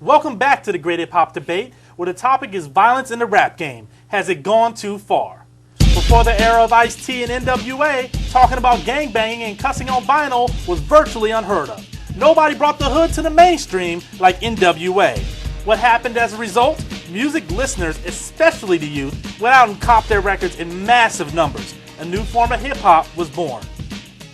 Welcome back to the Great Hip Hop Debate, where the topic is violence in the rap game. Has it gone too far? Before the era of Ice-T and NWA, talking about gangbanging and cussing on vinyl was virtually unheard of. Nobody brought the hood to the mainstream like NWA. What happened as a result? Music listeners, especially the youth, went out and copped their records in massive numbers. A new form of hip-hop was born.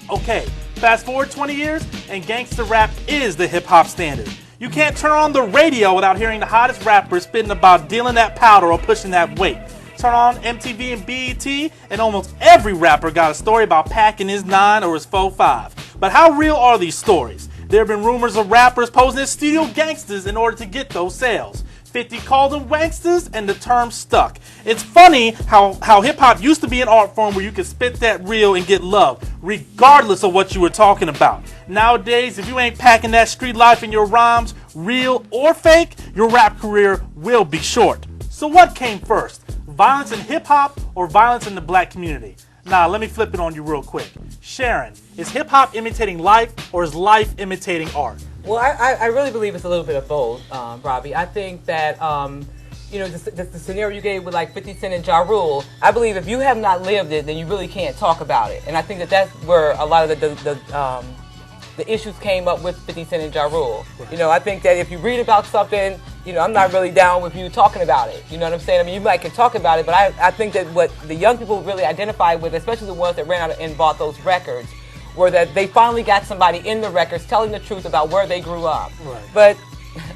Okay, fast forward 20 years, and gangsta rap is the hip-hop standard. You can't turn on the radio without hearing the hottest rappers spitting about dealing that powder or pushing that weight. Turn on MTV and BET, and almost every rapper got a story about packing his 9 or his 4.5. But how real are these stories? There have been rumors of rappers posing as studio gangsters in order to get those sales. 50 called them wanksters, and the term stuck. It's funny how hip-hop used to be an art form where you could spit that real and get love, regardless of what you were talking about. Nowadays, if you ain't packing that street life in your rhymes, real or fake, your rap career will be short. So what came first? Violence in hip-hop or violence in the black community? Nah, let me flip it on you real quick. Sharon, is hip-hop imitating life or is life imitating art? Well, I really believe it's a little bit of both, Robbie. I think that, the scenario you gave with like 50 Cent and Ja Rule, I believe if you have not lived it, then you really can't talk about it. And I think that that's where a lot of the issues came up with 50 Cent and Ja Rule. Right. I think that if you read about something, I'm not really down with you talking about it. You know what I'm saying? I mean, you might can talk about it, but I think that what the young people really identify with, especially the ones that ran out and bought those records, were that they finally got somebody in the records telling the truth about where they grew up. Right. But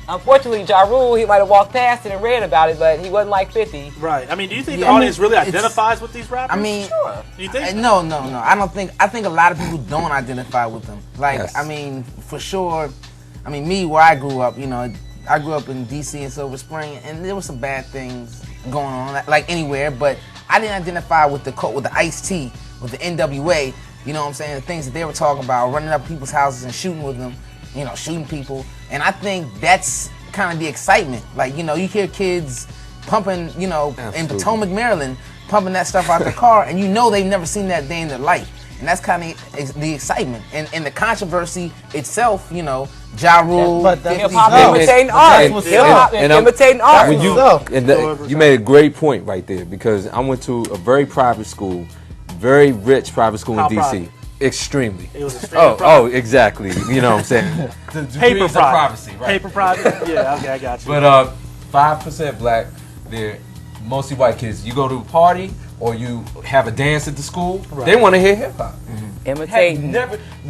unfortunately, Ja Rule, he might have walked past it and read about it, but he wasn't like 50. Right. I mean, do you think the audience really identifies with these rappers? I mean, sure. Do you think? No. I don't think. I think a lot of people don't identify with them. Like, yes. I mean, for sure. I mean, me, where I grew up, I grew up in D.C. and Silver Spring, and there were some bad things going on, like anywhere. But I didn't identify with the Ice-T, with the NWA. You know what I'm saying? The things that they were talking about, running up people's houses and shooting with them, shooting people. And I think that's kind of the excitement. Like, you hear kids pumping, in Potomac, Maryland, pumping that stuff out their car, and they've never seen that day in their life. And that's kind of the excitement. And the controversy itself, Ja Rule. But hip-hop imitating art. Hip-hop imitating art. You made a great point right there, because I went to a very private school, very rich private school in D.C. Extremely. It was extremely exactly. You know what I'm saying? The paper privacy, right? Paper privacy. Yeah, okay, I got you. But 5% black. They're mostly white kids. You go to a party or you have a dance at the school, right. They want to hear hip hop. Mm-hmm. Imitating.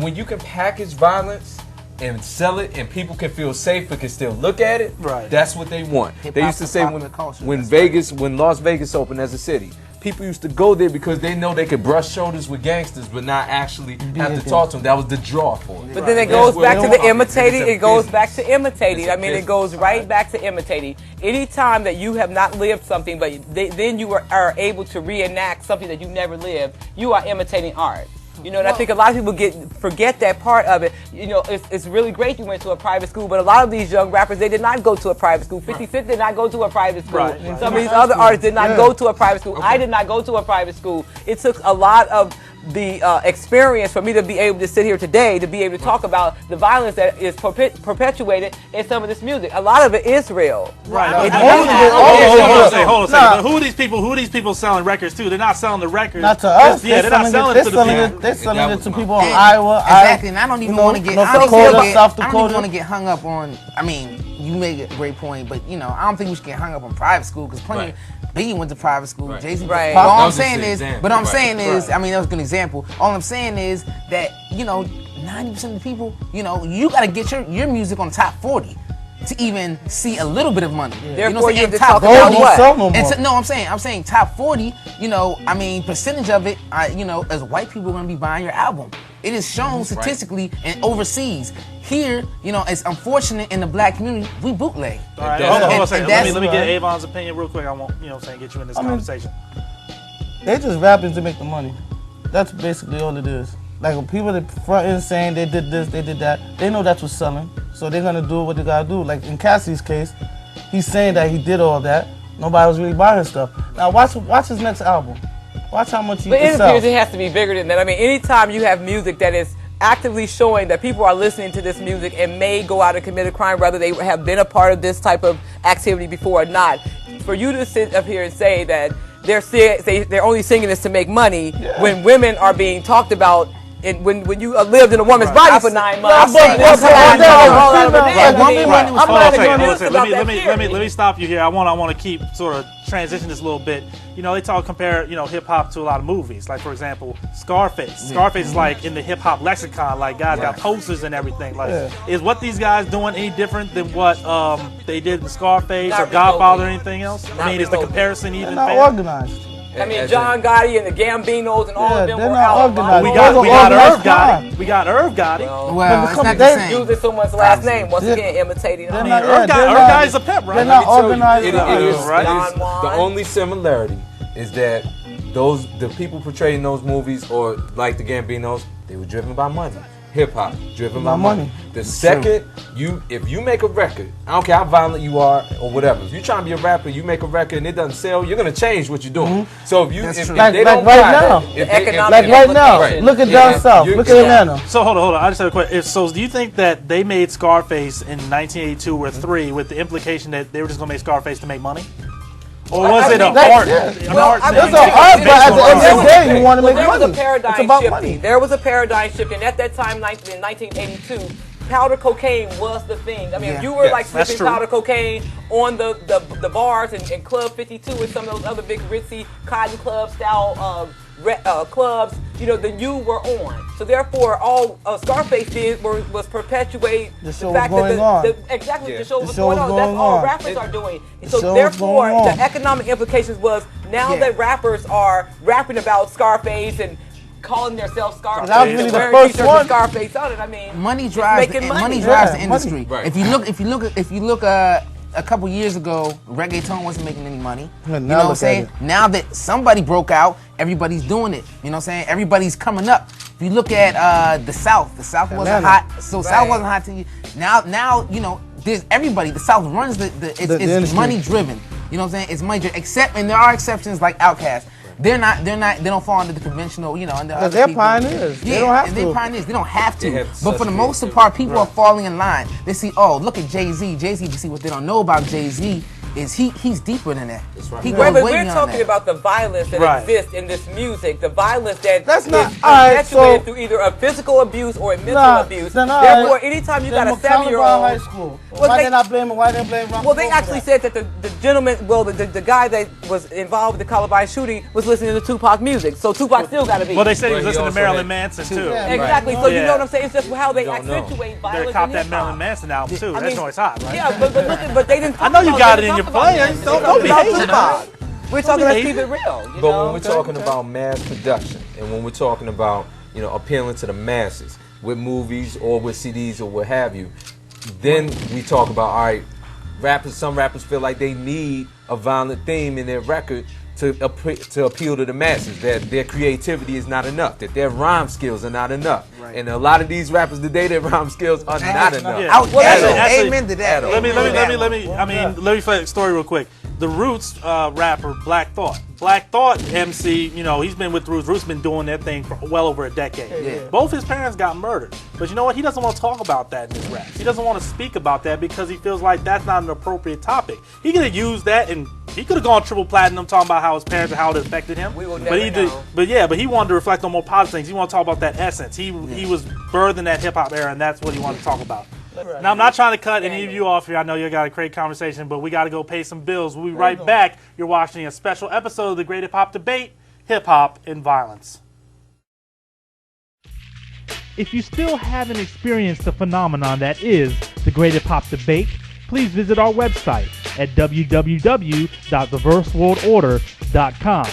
When you can package violence and sell it, and people can feel safe but can still look at it, right. That's what they want. Hip-hop, they used to say when Las Vegas opened as a city, people used to go there because they know they could brush shoulders with gangsters but not actually have to talk to them. That was the draw for it. But then it goes back to the imitating. It goes back to imitating. I mean, it goes right back to imitating. Any time that you have not lived something, but then you are able to reenact something that you never lived, you are imitating art. And I think a lot of people forget that part of it. It's really great you went to a private school, but a lot of these young rappers, they did not go to a private school. 50 Cent did not go to a private school. Right. Some of these other artists did not go to a private school. Okay. I did not go to a private school. It took a lot of the experience for me to be able to sit here today, to be able to talk about the violence that is perpetuated in some of this music. A lot of it is real. Right. Hold on a second. Who are these people selling records to? They're not selling the records. Not to us. They're not selling it to the people. They're selling it to people in Iowa. Exactly. And I don't even want to get. South I don't Dakota. even want to get hung up on. I mean, you make a great point, but I don't think we should get hung up on private school, because plenty. Biggie went to private school. Right. Jay-Z. Right. All I'm saying is, I mean, that was a good example. All I'm saying is that 90% of the people, you got to get your music on top 40 to even see a little bit of money. Yeah. Therefore, you have to talk about what? No, I'm saying top 40. I mean, percentage of it, as white people are going to be buying your album. It is shown statistically and overseas. Here, it's unfortunate in the black community, we bootleg. All right, hold on a second. Let me get Avon's opinion real quick. I won't, get you in this conversation. They just rapping to make the money. That's basically all it is. Like, when people that front end saying they did this, they did that, they know that's what's selling. So they're gonna do what they gotta do. Like in Cassie's case, he's saying that he did all that. Nobody was really buying his stuff. Now watch his next album. Watch how much he can sell. But it appears it has to be bigger than that. I mean, anytime you have music that is actively showing that people are listening to this music and may go out and commit a crime, whether they have been a part of this type of activity before or not. For you to sit up here and say that they're only singing this to make money when women are being talked about. And when you lived in a woman's body for 9 months, Let me stop you here. I want to keep sort of transition this a little bit. You know, they compare hip hop to a lot of movies. Like for example, Scarface. Scarface is like in the hip hop lexicon. Like guys got posters and everything. Like, is what these guys doing any different than what they did in Scarface or Godfather or anything else? I mean, is the comparison even fair? Organized. I mean, John Gotti and the Gambinos and all of them were out. Organized. We got Irv Gotti. We got Irv Gotti. Well, it's not the same. Using someone's last name. Once again, imitating. I mean, Irv Gotti's a pep, right? They're not organized. It is right. The only similarity is that the people portrayed in those movies, or like the Gambinos, they were driven by money. Hip hop driven by money. The second if you make a record, I don't care how violent you are or whatever. If you're trying to be a rapper, you make a record and it doesn't sell, you're gonna change what you're doing. So if they don't right now, look at down south, look at Atlanta. So hold on. I just have a question. So do you think that they made Scarface in 1982 or 3 with the implication that they were just gonna make Scarface to make money? Or was it an art? It's an art, but at the end of the day, you want to make money. It's about money. There was a paradigm shift, and at that time, in 1982, powder cocaine was the thing. I mean, if you were like sniffing powder cocaine on the bars and Club 52 and some of those other big ritzy Cotton Club style clubs, then you were on. So therefore, all Scarface did was perpetuate the fact that the show was going on. That's all rappers are doing. So therefore, the economic implications was now that rappers are rapping about Scarface and calling themselves Scarface. That was really the first one. Scarface on it. I mean, money drives the industry. Right. If you look a couple years ago, reggaeton wasn't making any money. You know what I'm saying? Now that somebody broke out, everybody's doing it. You know what I'm saying? Everybody's coming up. If you look at the South wasn't hot. So South wasn't hot to you. Now there's everybody. The South runs it's money driven. You know what I'm saying? It's money driven. And there are exceptions like Outkast. They don't fall under the conventional, they're pioneers. They don't have to. They're pioneers. They don't have to. But for the most part, people are falling in line. They see, look at Jay-Z. Jay-Z, you see what they don't know about Jay-Z is he's deeper than that. That's right. He but goes way we're beyond talking that. about the violence that exists in this music, the violence that's not perpetuated through either a physical abuse or a mental abuse. Therefore, anytime you got a 7-year-old, high school. Why they not blame? Why they blame? Well, they actually said that the gentleman, the guy that was involved with the Columbine shooting was listening to Tupac music, so Tupac still got to be. Well, they said he was listening to Marilyn Manson too. Exactly. So you know what I'm saying? It's just how they accentuate violence. They copped that Marilyn Manson album too. That joint's hot, right? Yeah, but they didn't. I know you got it in your plan. Don't be hating. We're talking let's keep it real. But when we're talking about mass production and when we're talking about appealing to the masses with movies or with CDs or what have you, then we talk about some rappers feel like they need a violent theme in their record to appeal to the masses, that their creativity is not enough, that their rhyme skills are not enough. Right. And a lot of these rappers today, their rhyme skills are not enough. Yeah. Amen to that. Let me play a story real quick. The Roots rapper Black Thought MC, he's been with Roots. Roots been doing their thing for well over a decade. Yeah. Both his parents got murdered. But you know what? He doesn't want to talk about that in his raps. He doesn't want to speak about that because he feels like that's not an appropriate topic. He could have used that and he could have gone triple platinum talking about how his parents and how it affected him. We will never know. But he wanted to reflect on more positive things. He wanted to talk about that essence. He was birthed in that hip hop era, and that's what he wanted to talk about. Right. Now, I'm not trying to cut any of you off here. I know you got a great conversation, but we got to go pay some bills. We'll be right back. You're watching a special episode of the Great Hip Hop Debate, Hip Hop and Violence. If you still haven't experienced the phenomenon that is the Great Hip Hop Debate, please visit our website at www.theverseworldorder.com.